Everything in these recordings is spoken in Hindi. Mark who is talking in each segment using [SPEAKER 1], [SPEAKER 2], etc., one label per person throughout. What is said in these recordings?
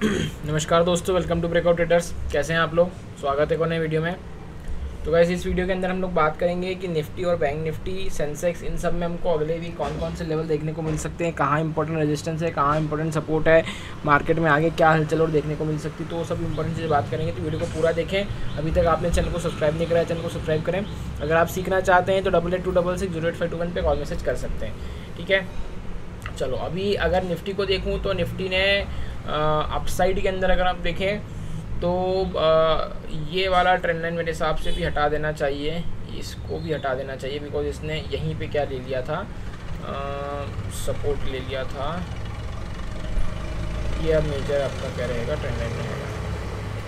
[SPEAKER 1] नमस्कार दोस्तों, वेलकम टू ब्रेकआउट ट्रेडर्स। कैसे हैं आप लोग? स्वागत है एक और नए वीडियो में। तो गाइस, इस वीडियो के अंदर हम लोग बात करेंगे कि निफ्टी और बैंक निफ्टी, सेंसेक्स, इन सब में हमको अगले वीक कौन कौन से लेवल देखने को मिल सकते हैं, कहाँ इंपॉर्टेंट रेजिस्टेंस है, कहाँ इंपॉर्टेंट सपोर्ट है, मार्केट में आगे क्या हलचल और देखने को मिल सकती है। तो वो सब इंपॉर्टेंट चीज़ें बात करेंगे, तो वीडियो को पूरा देखें। अभी तक आपने चैनल को सब्सक्राइब नहीं करा है, चैनल को सब्सक्राइब करें। अगर आप सीखना चाहते हैं तो 8826608521 पे कॉल मैसेज कर सकते हैं, ठीक है। चलो, अभी अगर निफ्टी को देखूँ तो निफ्टी ने अपसाइड के अंदर अगर आप देखें तो ये वाला ट्रेंड लाइन मेरे हिसाब से भी हटा देना चाहिए, इसको भी हटा देना चाहिए, बिकॉज इसने यहीं पे क्या ले लिया था, सपोर्ट ले लिया था। ये अब मेजर आपका क्या रहेगा, ट्रेंड लाइन रहेगा,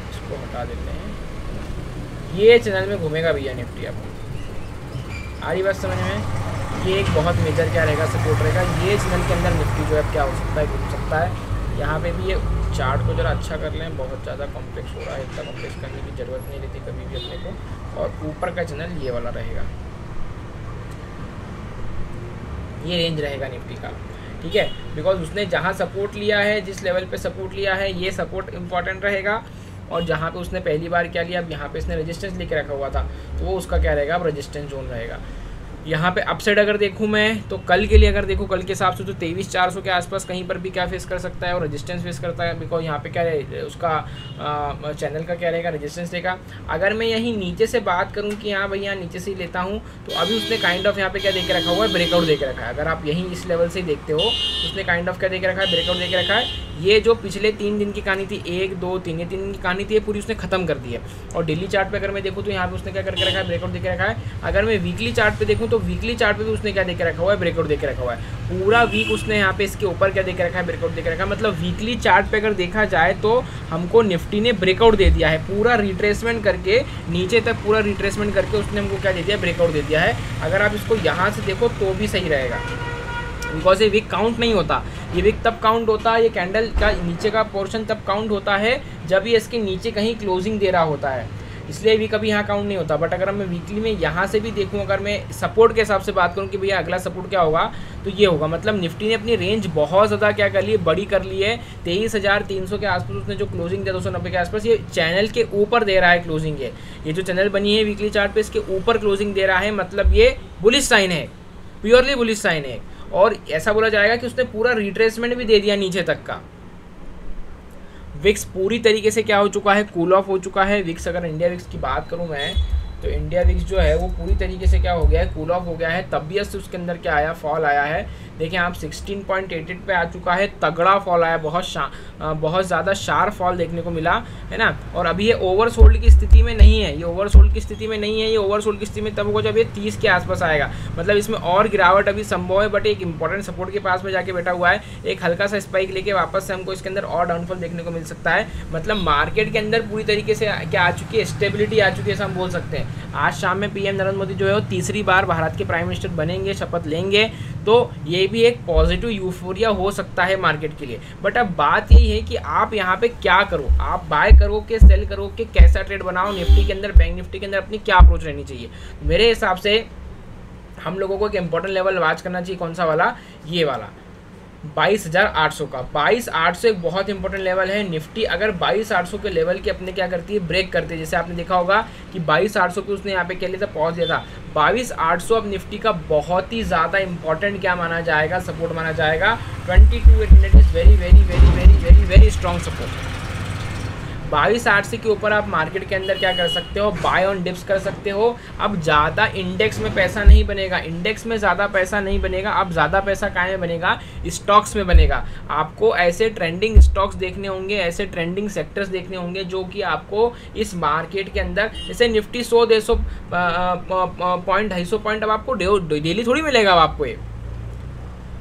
[SPEAKER 1] इसको हटा देते हैं। ये चैनल में घूमेगा भैया निफ्टी, आपको आ रही बात समझ में। ये एक बहुत मेजर क्या रहेगा, सपोर्ट रहेगा। ये चैनल के अंदर निफ्टी जो है क्या हो सकता है, घूम सकता है। यहाँ पे भी ये चार्ट को ज़रा अच्छा कर लें, बहुत ज़्यादा कॉम्प्लेक्स हो रहा है, इतना कॉम्प्लेक्स करने की ज़रूरत नहीं रहती कभी भी अपने को। और ऊपर का चैनल ये वाला रहेगा, ये रेंज रहेगा निफ्टी का, ठीक है। बिकॉज उसने जहाँ सपोर्ट लिया है, जिस लेवल पे सपोर्ट लिया है, ये सपोर्ट इंपॉर्टेंट रहेगा। और जहाँ पे उसने पहली बार क्या लिया, अब यहाँ पे इसने रेजिस्टेंस लेके रखा हुआ था, तो वो उसका क्या रहेगा, अब रेजिस्टेंस जोन रहेगा। यहाँ पे अपसाइड अगर देखूँ मैं तो कल के लिए अगर देखूँ, कल के हिसाब से तो 23,400 के आसपास कहीं पर भी क्या फेस कर सकता है, और रेजिस्टेंस फेस करता है। बिकॉज यहाँ पे क्या है, उसका चैनल का क्या रहेगा, रेजिस्टेंस रहेगा। अगर मैं यहीं नीचे से बात करूँ कि हाँ भाई यहाँ नीचे से ही लेता हूँ, तो अभी उसने काइंड ऑफ यहाँ पे क्या दे के रखा हुआ है, ब्रेकआउट दे के रखा है। अगर आप यहीं इस लेवल से ही देखते हो, उसने काइंड ऑफ क्या दे के रखा है, ब्रेकआउट दे के रखा है। ये जो पिछले 3 दिन की कहानी थी, 1 2 3, ये 3 दिन की कहानी थी, ये पूरी उसने खत्म कर दी है। और डेली चार्ट पे अगर मैं देखूँ तो यहाँ पे उसने क्या करके रखा है, ब्रेकआउट दे के रखा है। अगर मैं वीकली चार्ट पे देखूँ तो वीकली चार्ट पे भी उसने क्या देके रखा हुआ है, ब्रेकआउट देके रखा हुआ है। पूरा वीक उसने यहाँ पे इसके ऊपर क्या देके रखा है, ब्रेकआउट देके रखा है। मतलब वीकली चार्ट पे अगर देखा जाए तो हमको निफ्टी ने ब्रेकआउट दे दिया है, पूरा रिट्रेसमेंट करके नीचे तक पूरा रिट्रेसमेंट करके उसने हमको क्या दे दिया, ब्रेकआउट दे दिया है। अगर आप इसको यहाँ से देखो तो भी सही रहेगा, बिकॉज ये वीक काउंट नहीं होता। ये वीक तब काउंट होता है, ये कैंडल का नीचे का पोर्शन तब काउंट होता है जब ये इसके नीचे कहीं क्लोजिंग दे रहा होता है, इसलिए भी कभी यहाँ काउंट नहीं होता। बट अगर मैं वीकली में यहाँ से भी देखूँ, अगर मैं सपोर्ट के हिसाब से बात करूँ कि भैया अगला सपोर्ट क्या होगा, तो ये होगा। मतलब निफ्टी ने अपनी रेंज बहुत ज़्यादा क्या कर ली है, बड़ी कर ली है। 23,300 के आसपास उसने जो क्लोजिंग दिया, 290 के आसपास, ये चैनल के ऊपर दे रहा है क्लोजिंग। ये जो चैनल बनी है वीकली चार्ट पे, इसके ऊपर क्लोजिंग दे रहा है, मतलब ये बुलिश साइन है, प्योरली बुलिश साइन है। और ऐसा बोला जाएगा कि उसने पूरा रिट्रेसमेंट भी दे दिया नीचे तक का। विक्स पूरी तरीके से क्या हो चुका है, कूल ऑफ हो चुका है। विक्स, अगर इंडिया विक्स की बात करूं मैं, तो इंडिया विक्स जो है वो पूरी तरीके से क्या हो गया है, कूल ऑफ हो गया है। तबियत से उसके अंदर क्या आया, फॉल आया है। देखिए आप 16.88 पे आ चुका है, तगड़ा फॉल आया, बहुत ज़्यादा शार्प फॉल देखने को मिला है ना। और अभी ये ओवरसोल्ड की स्थिति में नहीं है, ये ओवरसोल्ड की स्थिति में नहीं है। ये ओवरसोल्ड की स्थिति में तब होगा जब ये 30 के आसपास आएगा, मतलब इसमें और गिरावट अभी संभव है। बट एक इंपॉर्टेंट सपोर्ट के पास में जाके बैठा हुआ है, एक हल्का सा स्पाइक लेके वापस से हमको इसके अंदर और डाउनफॉल देखने को मिल सकता है। मतलब मार्केट के अंदर पूरी तरीके से क्या आ चुकी है, स्टेबिलिटी आ चुकी है, ऐसा हम बोल सकते हैं। आज शाम में पीएम नरेंद्र मोदी जो है वो तीसरी बार भारत के प्राइम मिनिस्टर बनेंगे, शपथ लेंगे, तो ये भी एक पॉजिटिव यूफोरिया हो सकता है मार्केट के लिए। बट अब बात यही है कि आप यहाँ पे क्या करो, आप बाय करो कि सेल करो कि कैसा ट्रेड बनाओ, निफ्टी के अंदर, बैंक निफ्टी के अंदर अपनी क्या अप्रोच रहनी चाहिए। मेरे हिसाब से हम लोगों को एक इंपॉर्टेंट लेवल वॉच करना चाहिए, कौन सा वाला, ये वाला 22,800 का। 22,800 एक बहुत इंपॉर्टेंट लेवल है। निफ्टी अगर 22,800 के लेवल के अपने क्या करती है, ब्रेक करती है। जैसे आपने देखा होगा कि 22,800 पे उसने यहाँ पे क्या लिया था, पॉज दिया था। 22,800 अब निफ्टी का बहुत ही ज़्यादा इंपॉर्टेंट क्या माना जाएगा, सपोर्ट माना जाएगा। 22,800 is very very very very very very strong support. 22,800 के ऊपर आप मार्केट के अंदर क्या कर सकते हो, बाय ऑन डिप्स कर सकते हो। अब ज़्यादा इंडेक्स में पैसा नहीं बनेगा, इंडेक्स में ज़्यादा पैसा नहीं बनेगा। अब ज़्यादा पैसा कहाँ में बनेगा, स्टॉक्स में बनेगा। आपको ऐसे ट्रेंडिंग स्टॉक्स देखने होंगे, ऐसे ट्रेंडिंग सेक्टर्स देखने होंगे जो कि आपको इस मार्केट के अंदर, जैसे निफ्टी 100-150 पॉइंट, 250 पॉइंट अब आपको डेली थोड़ी मिलेगा। अब आपको ये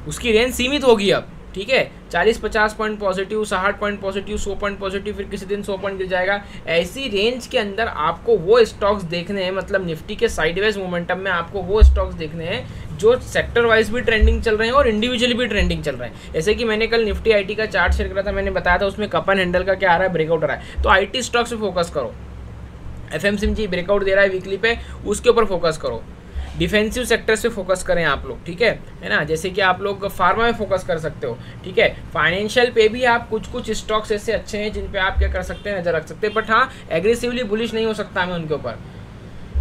[SPEAKER 1] उसकी रेंज सीमित होगी अब, ठीक है। 40-50 point positive, 60 point positive, 100 point positive, फिर किसी दिन 100 पॉइंट गिर जाएगा। ऐसी रेंज के अंदर आपको वो स्टॉक्स देखने हैं, मतलब निफ्टी के साइडवेज मोमेंटम में आपको वो स्टॉक्स देखने हैं जो सेक्टर वाइज भी ट्रेंडिंग चल रहे हैं और इंडिविजुअली भी ट्रेंडिंग चल रहे हैं। जैसे कि मैंने कल निफ्टी आईटी का चार्ट शेयर करा था, मैंने बताया था उसमें कप एंड हैंडल का क्या आ रहा है, ब्रेकआउट आ रहा है। तो आईटी स्टॉक्स पे फोकस करो। एफएमसीजी ब्रेकआउट दे रहा है वीकली पे, उसके ऊपर फोकस करो। डिफेंसिव सेक्टर से फोकस करें आप लोग, ठीक है ना। जैसे कि आप लोग फार्मा में फोकस कर सकते हो, ठीक है। फाइनेंशियल पे भी आप कुछ स्टॉक्स ऐसे अच्छे हैं जिन पे आप क्या कर सकते हैं, नजर रख सकते हैं, बट हाँ एग्रेसिवली बुलिश नहीं हो सकता मैं उनके ऊपर,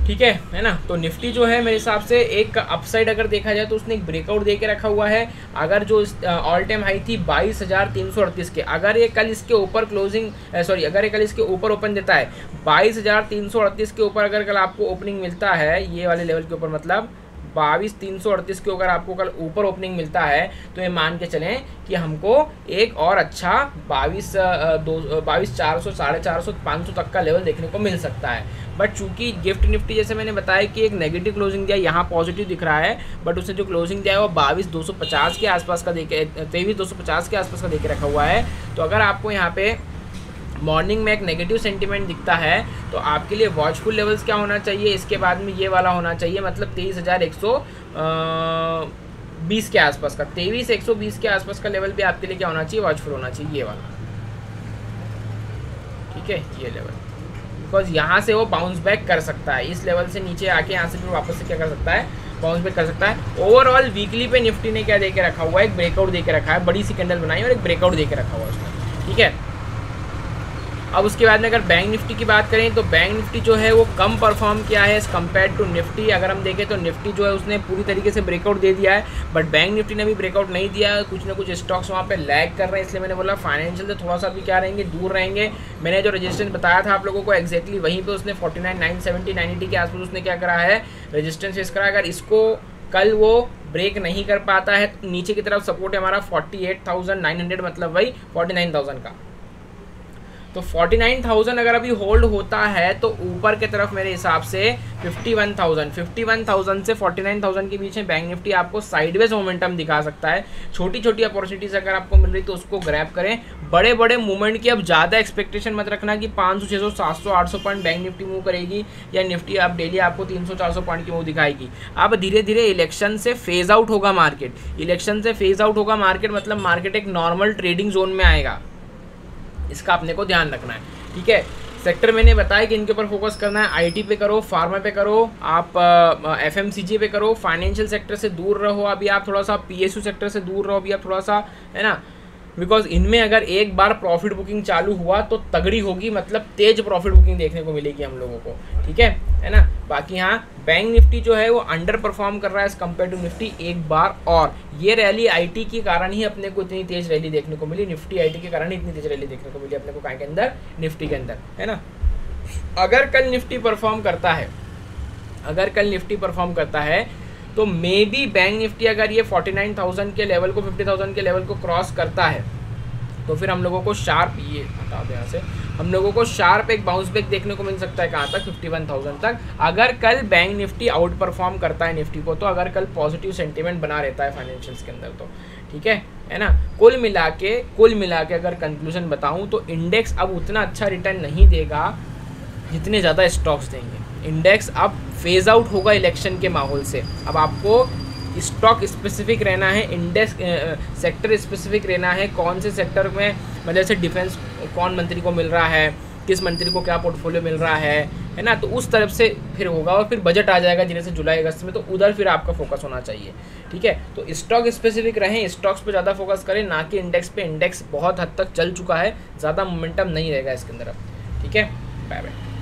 [SPEAKER 1] ठीक है ना। तो निफ्टी जो है मेरे हिसाब से एक अपसाइड अगर देखा जाए तो उसने एक ब्रेकआउट दे के रखा हुआ है। अगर जो ऑल टाइम हाई थी 22,338 के, अगर ये कल इसके ऊपर अगर ये कल इसके ऊपर ओपन देता है 22,338 के ऊपर, अगर कल आपको ओपनिंग मिलता है ये वाले लेवल के ऊपर, मतलब 22,338 के अगर आपको कल ऊपर ओपनिंग मिलता है तो ये मान के चलें कि हमको एक और अच्छा 22,400 450 500 तक का लेवल देखने को मिल सकता है। बट चूंकि गिफ्ट निफ्टी जैसे मैंने बताया कि एक नेगेटिव क्लोजिंग दिया, यहाँ पॉजिटिव दिख रहा है, बट उसने जो क्लोजिंग दिया है वो 22,250 के आसपास का देके 23,250 के आसपास का देके रखा हुआ है। तो अगर आपको यहाँ पे मॉर्निंग में एक नेगेटिव सेंटीमेंट दिखता है तो आपके लिए वॉचफुल लेवल्स क्या होना चाहिए, इसके बाद में ये वाला होना चाहिए, मतलब 23,120 के आसपास का, 23,120 के आसपास का लेवल भी आपके लिए क्या होना चाहिए, वॉचफुल होना चाहिए, ये वाला, ठीक है, ये लेवल। बिकॉज यहाँ से वो बाउंस बैक कर सकता है, इस लेवल से नीचे आके यहाँ से फिर वापस से क्या कर सकता है, बाउंस बैक कर सकता है। ओवरऑल वीकली पे निफ्टी ने क्या दे के रखा हुआ है, एक ब्रेकआउट दे के रखा है, बड़ी सी कैंडल बनाई और एक ब्रेकआउट दे के रखा हुआ है उसने, ठीक है। अब उसके बाद में अगर बैंक निफ्टी की बात करें तो बैंक निफ्टी जो है वो कम परफॉर्म किया है एज़ कम्पेयर टू निफ्टी। अगर हम देखें तो निफ्टी जो है उसने पूरी तरीके से ब्रेकआउट दे दिया है, बट बैंक निफ्टी ने भी ब्रेकआउट नहीं दिया है, कुछ ना कुछ स्टॉक्स वहाँ पे लैग कर रहे हैं, इसलिए मैंने बोला फाइनेंशियल से थोड़ा सा भी क्या रहेंगे, दूर रहेंगे। मैंने जो रजिस्टेंस बताया था आप लोगों को एक्जैक्टली वहीं पर उसने 49,970 980 के आसपास उसने क्या करा है, रजिस्टेंस फेस करा। अगर इसको कल वो ब्रेक नहीं कर पाता है तो नीचे की तरफ सपोर्ट है हमारा 48,900, मतलब वही 49,000 का। तो 49,000 अगर अभी होल्ड होता है तो ऊपर की तरफ मेरे हिसाब से 51,000 से 49,000 के बीच में बैंक निफ्टी आपको साइडवेज मोमेंटम दिखा सकता है। छोटी छोटी अपॉर्चुनिटीज अगर आपको मिल रही तो उसको ग्रैब करें। बड़े बड़े मूवमेंट की अब ज़्यादा एक्सपेक्टेशन मत रखना कि 500 600 700 800 पॉइंट बैंक निफ्टी मूव करेगी या निफ्टी आप डेली आपको 300 400 पॉइंट की मूव दिखाएगी। अब धीरे धीरे इलेक्शन से फेज आउट होगा मार्केट, इलेक्शन से फेज आउट होगा मार्केट, मतलब मार्केट एक नॉर्मल ट्रेडिंग जोन में आएगा, इसका अपने को ध्यान रखना है, ठीक है। सेक्टर मैंने बताया कि इनके ऊपर फोकस करना है, आईटी पे करो, फार्मा पे करो, आप एफएमसीजी पे करो, फाइनेंशियल सेक्टर से दूर रहो, अभी आप थोड़ा सा पीएसयू सेक्टर से दूर रहो, अभी आप थोड़ा सा, है ना, बिकॉज इनमें अगर एक बार प्रॉफिट बुकिंग चालू हुआ तो तगड़ी होगी, मतलब तेज प्रॉफिट बुकिंग देखने को मिलेगी हम लोगों को, ठीक है ना। बाकी हाँ बैंक निफ्टी जो है वो अंडर परफॉर्म कर रहा है एज कम्पेयर टू निफ्टी एक बार, और ये रैली आईटी के कारण ही अपने को इतनी तेज रैली देखने को मिली, निफ्टी आईटी के कारण ही इतनी तेज रैली देखने को मिली अपने को कहाँ के अंदर, निफ्टी के अंदर, है ना। अगर कल निफ्टी परफॉर्म करता है, अगर कल निफ्टी परफॉर्म करता है तो मे बी बैंक निफ्टी अगर ये 49,000 के लेवल को 50,000 के लेवल को क्रॉस करता है तो फिर हम लोगों को शार्प, ये हटा दो यहाँ से, हम लोगों को शार्प एक बाउंस बैक देखने को मिल सकता है कहाँ तक, 51,000 तक। अगर कल बैंक निफ्टी आउट परफॉर्म करता है निफ्टी को, तो अगर कल पॉजिटिव सेंटीमेंट बना रहता है फाइनेंशियल्स के अंदर तो, ठीक है ना। कुल मिला के अगर कंक्लूजन बताऊँ तो इंडेक्स अब उतना अच्छा रिटर्न नहीं देगा जितने ज़्यादा स्टॉक्स देंगे। इंडेक्स अब फेज आउट होगा इलेक्शन के माहौल से, अब आपको स्टॉक स्पेसिफिक रहना है, इंडेक्स सेक्टर स्पेसिफिक रहना है, कौन से सेक्टर में, मतलब जैसे डिफेंस कौन मंत्री को मिल रहा है, किस मंत्री को क्या पोर्टफोलियो मिल रहा है ना, तो उस तरफ से फिर होगा। और फिर बजट आ जाएगा जिन्हें से जुलाई अगस्त में, तो उधर फिर आपका फोकस होना चाहिए, ठीक है। तो स्टॉक स्पेसिफिक रहें, स्टॉक्स पे ज़्यादा फोकस करें, ना कि इंडेक्स पे। इंडेक्स बहुत हद तक चल चुका है, ज़्यादा मोमेंटम नहीं रहेगा इसके अंदर अब, ठीक है। Bye bye.